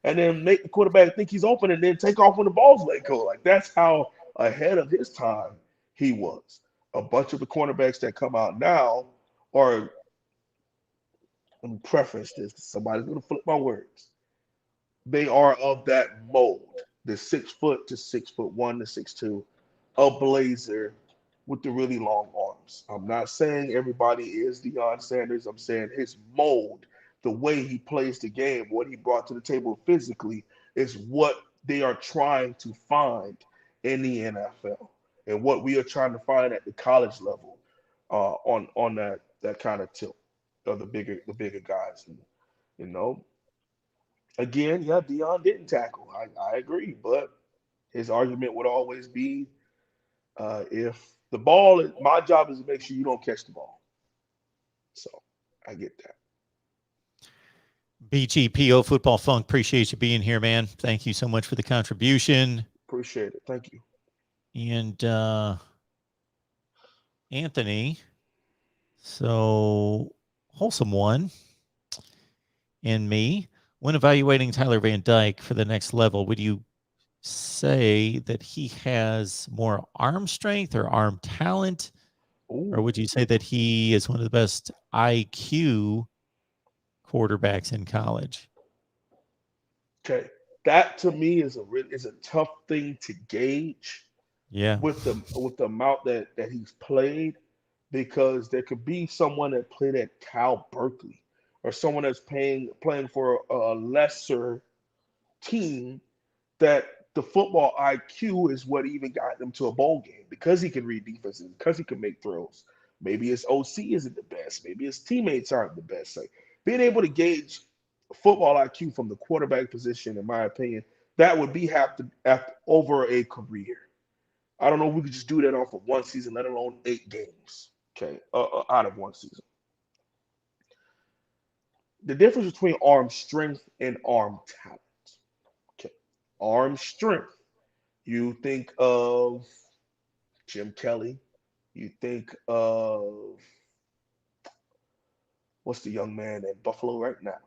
and then make the quarterback think he's open and then take off when the ball's let go. Like, that's how ahead of his time he was. A bunch of the cornerbacks that come out now are, let me preference this because somebody's going to flip my words. They are of that mold, the 6 foot to 6'1" to 6'2", a blazer with the really long arms. I'm not saying everybody is Deion Sanders. I'm saying his mold, the way he plays the game, what he brought to the table physically, is what they are trying to find in the NFL and what we are trying to find at the college level, on that kind of tilt of the bigger guys. And, you know, again, yeah, Dion didn't tackle. I agree, but his argument would always be, if the ball, my job is to make sure you don't catch the ball. So I get that. BGPO Football Funk. Appreciate you being here, man. Thank you so much for the contribution. Appreciate it. Thank you. And Anthony, so Wholesome One and me, when evaluating Tyler Van Dyke for the next level, would you say that he has more arm strength or arm talent? Or Ooh, would you say that he is one of the best IQ quarterbacks in college? okay. That to me is a tough thing to gauge Yeah. with the amount that he's played, because there could be someone that played at Cal Berkeley or someone that's playing for a lesser team, that the football IQ is what even got them to a bowl game, because he can read defenses, because he can make throws. Maybe his OC isn't the best. Maybe his teammates aren't the best. Like, being able to gauge football IQ from the quarterback position, in my opinion, that would be have to over a career. I don't know if we could just do that off of one season, let alone 8 games. Okay, out of one season. The difference between arm strength and arm talent. Okay, arm strength. You think of Jim Kelly. You think of, what's the young man at Buffalo right now?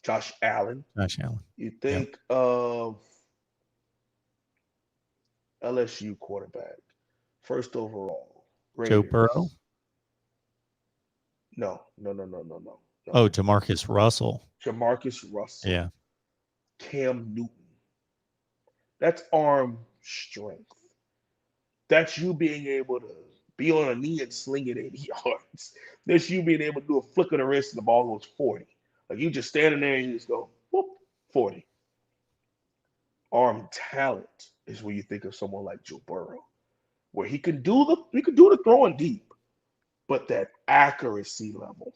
Josh Allen. Josh Allen. You Yep. think of LSU quarterback, first overall, Joe Burrow. Raiders. No, no, no, no, no, no, no. Oh, Jamarcus Russell. Jamarcus Russell, Yeah. Cam Newton. That's arm strength. That's you being able to be on a knee and sling it 80 yards. That's you being able to do a flick of the wrist and the ball goes 40. Like you just standing there and you just go, whoop, 40. Arm talent is where you think of someone like Joe Burrow, where he can do the throwing deep, but that accuracy level.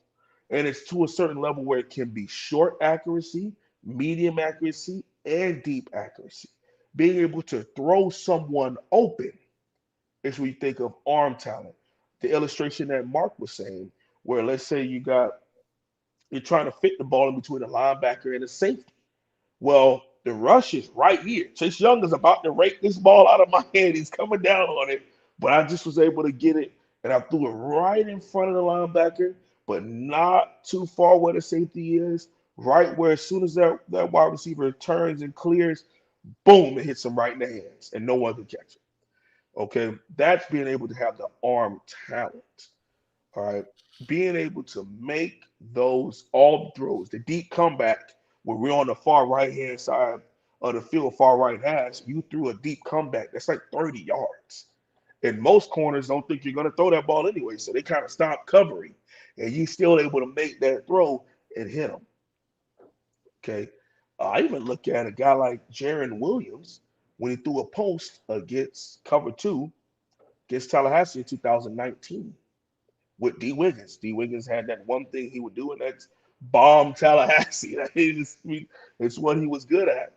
And it's to a certain level where it can be short accuracy, medium accuracy, and deep accuracy. Being able to throw someone open is we think of arm talent. The illustration that Mark was saying, where let's say you're trying to fit the ball in between a linebacker and a safety. Well, the rush is right here. Chase Young is about to rake this ball out of my hand. He's coming down on it, but I just was able to get it, and I threw it right in front of the linebacker, but not too far where the safety is. Right where as soon as that wide receiver turns and clears, boom, it hits him right in the hands, and no one can catch it. Okay, that's being able to have the arm talent. All right, being able to make those all throws, the deep comeback where we're on the far right hand side of the field, far right hash, you threw a deep comeback that's like 30 yards. And most corners don't think you're going to throw that ball anyway, so they kind of stop covering, and you still able to make that throw and hit them. Okay, I even look at a guy like Jaron Williams when he threw a post against cover two against Tallahassee in 2019 with D. Wiggins. D. Wiggins had that one thing he would do, and that's bomb Tallahassee. It's what he was good at.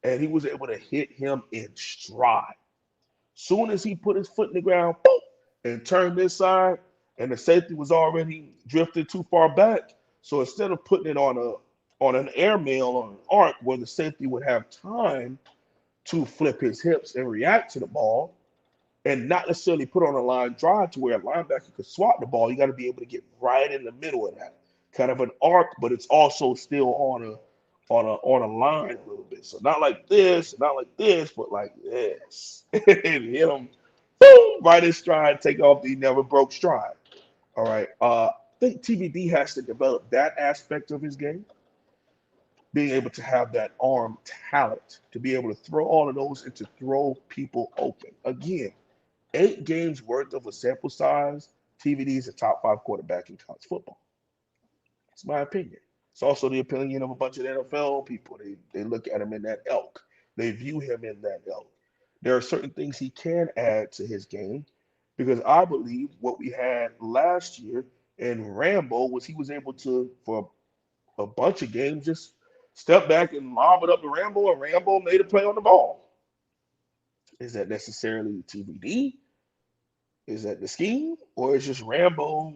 And he was able to hit him in stride. Soon as he put his foot in the ground, boom, and turned this side, and the safety was already drifted too far back. So instead of putting it on an airmail on an arc where the safety would have time to flip his hips and react to the ball, and not necessarily put on a line drive to where a linebacker could swat the ball. You got to be able to get right in the middle of that, kind of an arc, but it's also still on a line a little bit. So not like this, but like this, and hit him, boom, right in stride, take off. He never broke stride. All right. I think TBD has to develop that aspect of his game, being able to have that arm talent to be able to throw all of those and to throw people open. Again, 8 games worth of a sample size, TVD is a top 5 quarterback in college football. It's my opinion. It's also the opinion of a bunch of NFL people. They look at him in that elk. They view him in that elk. There are certain things he can add to his game because I believe what we had last year in Rambo was he was able to, for a bunch of games, just step back and lob it up to Rambo, and Rambo made a play on the ball. Is that necessarily TBD? Is that the scheme, or is just Rambo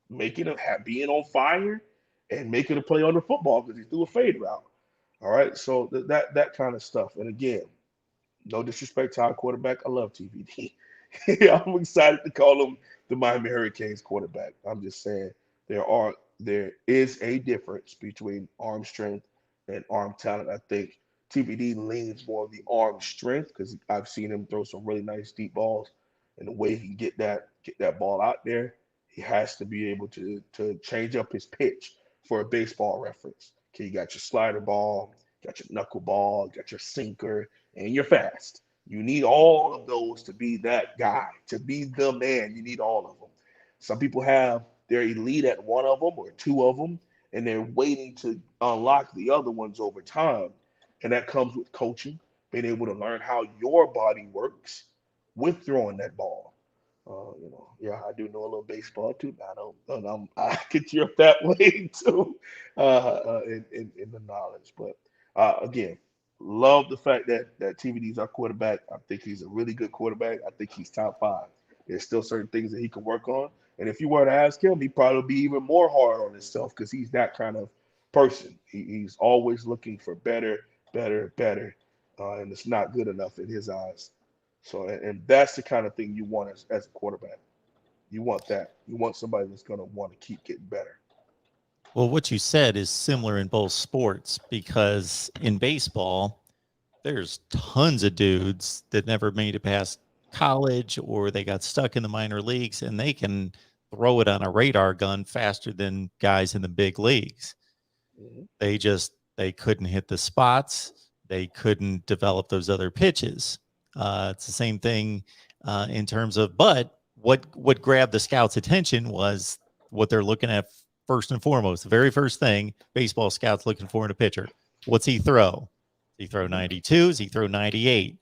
making him being on fire and making a play on the football because he threw a fade route? All right, so that kind of stuff. And again, no disrespect to our quarterback, I love TBD. I'm excited to call him the Miami Hurricanes quarterback. I'm just saying there is a difference between arm strength and arm talent. I think TBD leans more on the arm strength because I've seen him throw some really nice deep balls, and the way he can get that ball out there, he has to be able to change up his pitch for a baseball reference. Okay, you got your slider ball, got your knuckleball, got your sinker, and you're fast. You need all of those to be that guy, to be the man. You need all of them. Some people they're elite at one of them or two of them, and they're waiting to unlock the other ones over time. And that comes with coaching, being able to learn how your body works with throwing that ball. Yeah, I do know a little baseball too. I get you up that way too, in the knowledge. But again, love the fact that TVD is our quarterback. I think he's a really good quarterback. I think he's top 5. There's still certain things that he can work on, and if you were to ask him, he'd probably be even more hard on himself because he's that kind of person. He's always looking for better, better, better, and it's not good enough in his eyes. So, and that's the kind of thing you want as a quarterback. You want that. You want somebody that's going to want to keep getting better. Well, what you said is similar in both sports because in baseball, there's tons of dudes that never made it past college or they got stuck in the minor leagues and throw it on a radar gun faster than guys in the big leagues. Mhm. They couldn't hit the spots. They couldn't develop those other pitches. It's the same thing in terms of, but what grabbed the scouts' attention was what they're looking at first and foremost. The very first thing baseball scouts looking for in a pitcher. What's he throw? Does he throw 92? Does he throw 98?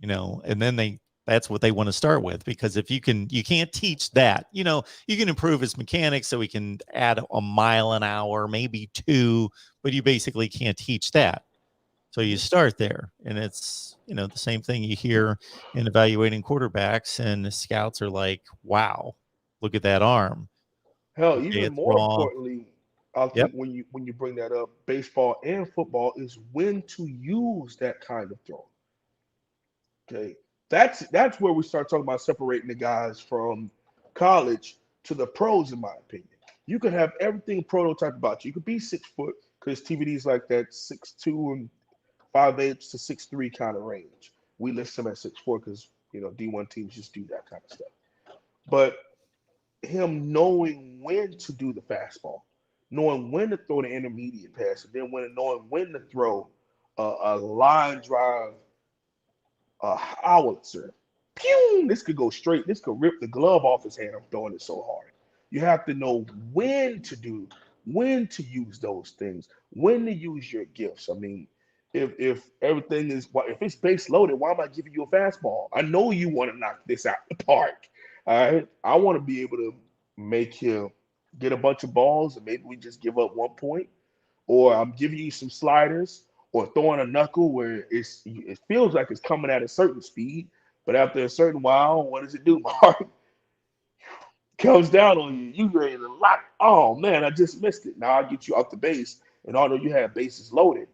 And then that's what they want to start with, because if you can't teach that. You can improve his mechanics so he can add a mile an hour, maybe 2, but you basically can't teach that. So you start there, and it's the same thing you hear in evaluating quarterbacks, and the scouts are like, wow, look at that arm. Hell, Okay, even it's more raw. importantly, I Yep. think when you bring that up, baseball and football is when to use that kind of throw. Okay, that's where we start talking about separating the guys from college to the pros, in my opinion. You could have everything prototype about you. You could be 6 foot because TVD's like that 6'2" and 5'8" to 6'3" kind of range. We list them at 6'4" because D1 teams just do that kind of stuff. But him knowing when to do the fastball, knowing when to throw the intermediate pass, and then knowing when to throw a line drive, a howitzer. Pew! This could go straight. This could rip the glove off his hand. I'm throwing it so hard. You have to know when to use those things, when to use your gifts. I mean, if everything is, if it's base loaded, why am I giving you a fastball? I know you want to knock this out the park. All right, I want to be able to make him get a bunch of balls, and maybe we just give up 1 point, or I'm giving you some sliders, or throwing a knuckle where it feels like it's coming at a certain speed, but after a certain while, what does it do, Mark? Comes down on you. You ready to lock? Oh man, I just missed it. Now I get you off the base, and although you have bases loaded,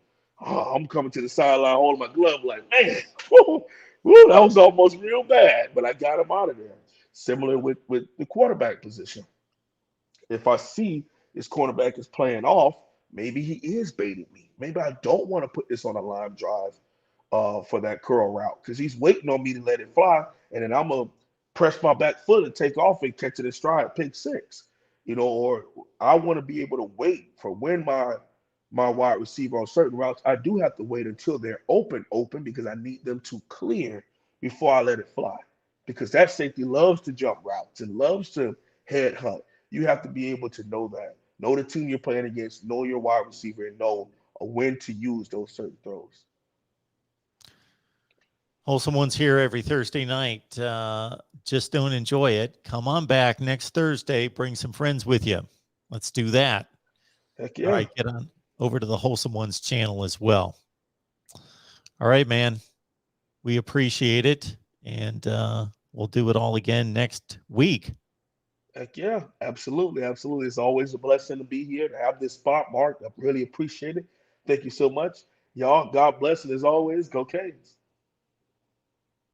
I'm coming to the sideline holding my glove like, man, woo, that was almost real bad, but I got him out of there. Similar with the quarterback position. If I see this cornerback is playing off, maybe he is baiting me. Maybe I don't want to put this on a line drive for that curl route because he's waiting on me to let it fly, and then I'm gonna press my back foot and take off and catch it in stride, pick six. Or I want to be able to wait for when my wide receiver on certain routes. I do have to wait until they're open because I need them to clear before I let it fly. Because that safety loves to jump routes and loves to head hunt. You have to be able to know that. Know the team you're playing against, know your wide receiver, and know when to use those certain throws. Wholesome Ones here every Thursday night. Just don't enjoy it. Come on back next Thursday. Bring some friends with you. Let's do that. Heck All yeah. right, get on over to the Wholesome Ones channel as well. All right, man. We appreciate it, and we'll do it all again next week. Heck yeah. Absolutely. Absolutely. It's always a blessing to be here, to have this spot, Mark. I really appreciate it. Thank you so much. Y'all, God bless. And as always, go Canes.